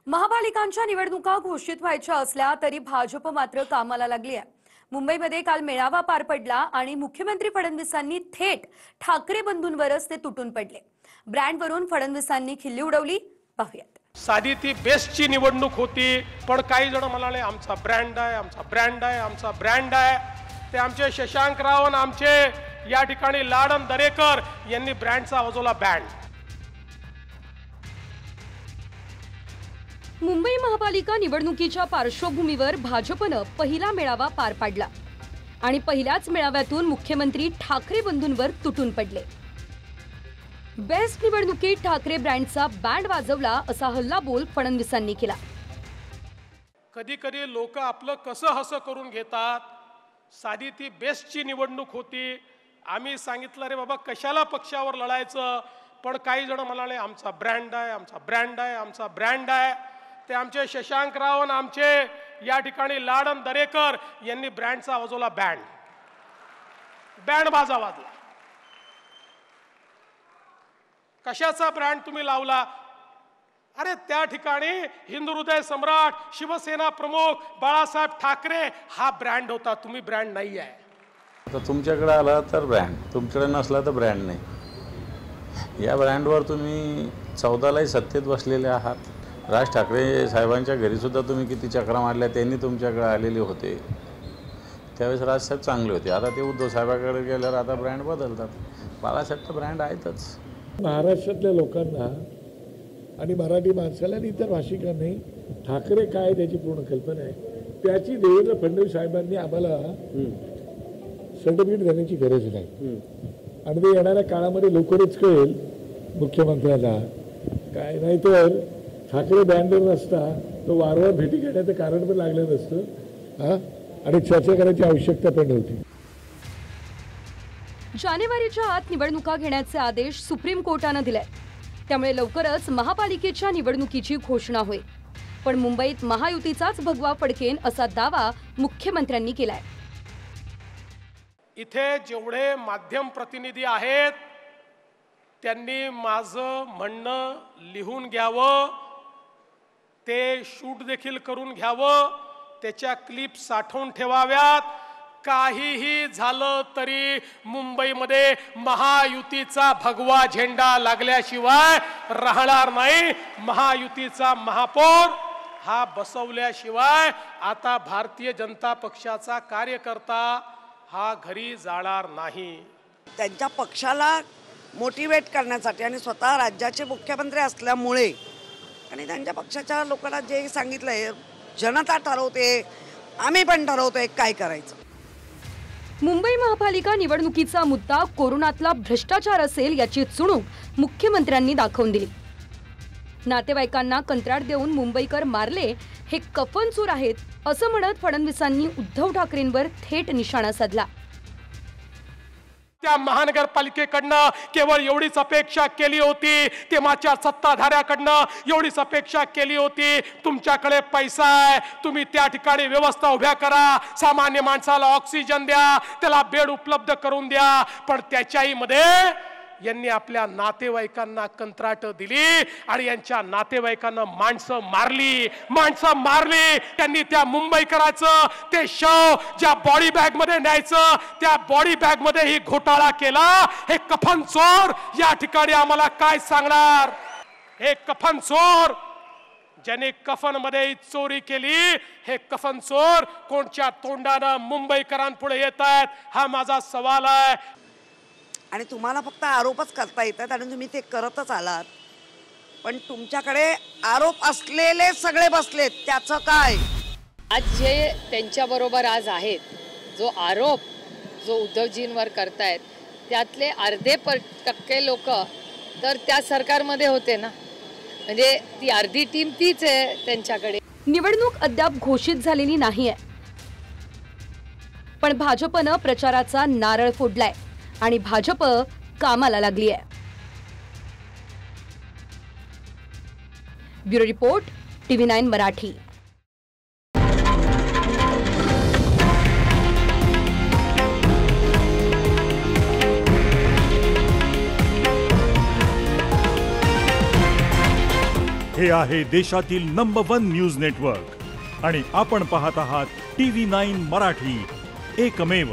महापालिकांच्या निवडणुका घोषित व्हायच्या असल्या तरी भाजप मात्र कामाला लागली आहे। मुंबईमध्ये काल मेळावा पार पडला आणि मुख्यमंत्री फडणवीसांनी थेट ठाकरे बंधूंवरच ते तुटून पडले। ब्रँडवरून फडणवीसांनी खिल्ली उडवली। पाहूयात। साधी ती बेस्टची निवडणूक होती, पण काही जण म्हणाले आमचा ब्रँड आहे, आमचा ब्रँड आहे, आमचा ब्रँड आहे। ते आमचे शशांक राव आणि आमचे या ठिकाणी लाडन दरेकर यांनी ब्रँडचा वाजवला बँड। मुंबई महापालिका निवडणुकीच्या पार्श्वभूमीवर भाजपनं पहिला मेळावा पार पाडला आणि पहिल्याच मेळाव्यातून मुख्यमंत्री ठाकरे बंधूंवर तुटून पडले। बेस्ट निवडणुकीत ठाकरे ब्रँडचा बँड वाजवला असा हल्लाबोल फडणवीसांनी केला। कधी कधी लोक आपलं कसं हसं करून घेतात। साधी ती बेस्टची निवडणूक होती, आम्ही सांगितलं रे बाबा कशाला पक्षावर लढायचं, पण काही जण म्हणाले आमचा ब्रँड आहे, आमचा ब्रँड आहे, आमचा ब्रँड आहे। ते आमचे शशांक राव आणि आमचे या ठिकाणी लाडन दरेकर यांनी ब्रँडचा वाजवला बँड। बँड बाजा वाजला। कशाचा ब्रँड तुम्ही लावला? अरे त्या ठिकाणी हिंदू हृदय सम्राट शिवसेना प्रमुख बाळासाहेब ठाकरे हा ब्रँड होता, तुम्ही ब्रँड नाही आहे। आता तुमच्याकडे आला तर ब्रँड, तुमच्याकडे नसला तर ब्रँड नाही। या ब्रँडवर तुम्ही 14लाही सत्तेत बसलेले आहात। राज ठाकरे साहेबांच्या घरी सुद्धा तुम्ही किती चक्रा मारल्या, त्यांनी तुमच्याकडे आलेले होते। त्यावेळेस राजसाहेब चांगले होते, आता ते उद्धव साहेबांकडे गेल्यावर आता ब्रँड बदलतात। बाळासाहेब तर ब्रँड आहेतच। महाराष्ट्रातल्या लोकांना आणि मराठी माणसाला आणि इतर भाषिकांनी ठाकरे काय त्याची पूर्ण कल्पना आहे। त्याची देवेंद्र फडणवीस साहेबांनी आम्हाला सर्टिफिकेट देण्याची गरज नाही आणि ते येणाऱ्या काळामध्ये लवकरच कळेल मुख्यमंत्र्यांना। काय नाही तर ठाकरे बँडवर नसता तो वारंवार भेटी घेण्याचं कारण पण लागलं नसतं आणि चर्चा करायची आवश्यकता पण नव्हती। जानेवारीच्या आत निवडणुका घेण्याचे आदेश सुप्रीम कोर्टाने दिले, त्यामुळे लवकरच महापालिकेच्या निवडणुकीची घोषणा होईल। पण मुंबईत महायुतीचाच भगवा फडकेन असा दावा मुख्यमंत्र्यांनी केलाय। इथे जेवढे माध्यम प्रतिनिधी आहेत त्यांनी माझं म्हणणं लिहून घ्यावं, ते शूट देखील करून घ्यावं, त्याच्या क्लिप साठवून ठेवाव्यात। काहीही झालं तरी मुंबईमध्ये महायुतीचा भगवा झेंडा लागल्याशिवाय राहणार नाही। महायुतीचा महापौर हा बसवल्याशिवाय आता भारतीय जनता पक्षाचा कार्यकर्ता हा घरी जाणार नाही। त्यांच्या पक्षाला मोटिवेट करण्यासाठी आणि स्वतः राज्याचे मुख्यमंत्री असल्यामुळे आणि त्यांच्या पक्षाच्या लोकांना जे सांगितलंय, जनता ठरवते, आम्ही पण ठरवतोय काय करायचं। मुंबई महापालिका निवडणुकीचा मुद्दा कोरोनातला भ्रष्टाचार असेल याची चुणूक मुख्यमंत्र्यांनी दाखवून दिली। नातेवाईकांना कंत्राट देऊन मुंबईकर मारले हे कफनचोर आहेत असं म्हणत फडणवीसांनी उद्धव ठाकरेंवर थेट निशाणा साधला। त्या महानगरपालिकेकडनं केवळ एवढीच अपेक्षा केली होती, ते मागच्या सत्ताधाऱ्याकडनं एवढीच अपेक्षा केली होती, तुमच्याकडे पैसा आहे, तुम्ही त्या ठिकाणी व्यवस्था उभ्या करा, सामान्य माणसाला ऑक्सिजन द्या, त्याला बेड उपलब्ध करून द्या। पण त्याच्याही मध्ये यांनी आपल्या नातेवाईकांना कंत्राट दिली आणि यांच्या नातेवाईकांना माणसं मारली। त्यांनी त्या मुंबईकराचं ते शव ज्या बॉडी बॅग मध्ये न्यायचं त्या बॉडी बॅग मध्ये ही घोटाळा केला। हे कफन चोर या ठिकाणी आम्हाला काय सांगणार? हे कफन चोर ज्याने कफन मध्ये चोरी केली, हे कफन चोर कोणच्या तोंडानं मुंबईकरांपुढे येत आहेत हा माझा सवाल आहे। आणि तुम्हाला फक्त आरोपच करता येतात आणि तुम्ही ते करतच आलात, पण तुमच्याकडे आरोप असलेले सगळे बसलेत, त्याचं काय? आज जे त्यांच्या बरोबर आज आहेत, जो आरोप जो उद्धवजींवर करतायत, त्यातले अर्धे टक्के लोक तर त्या सरकारमध्ये होते ना, म्हणजे ती अर्धी टीम तीच आहे त्यांच्याकडे। निवडणूक अद्याप घोषित झालेली नाहीये, पण भाजपनं प्रचाराचा नारळ फोडलाय आणि भाजप कामाला लागली आहे। Bureau report, TV9 Marathi. हे आहे देशातील नंबर 1 न्यूज नेटवर्क आणि आपण पाहत आहात TV9 मराठी, एकमेव.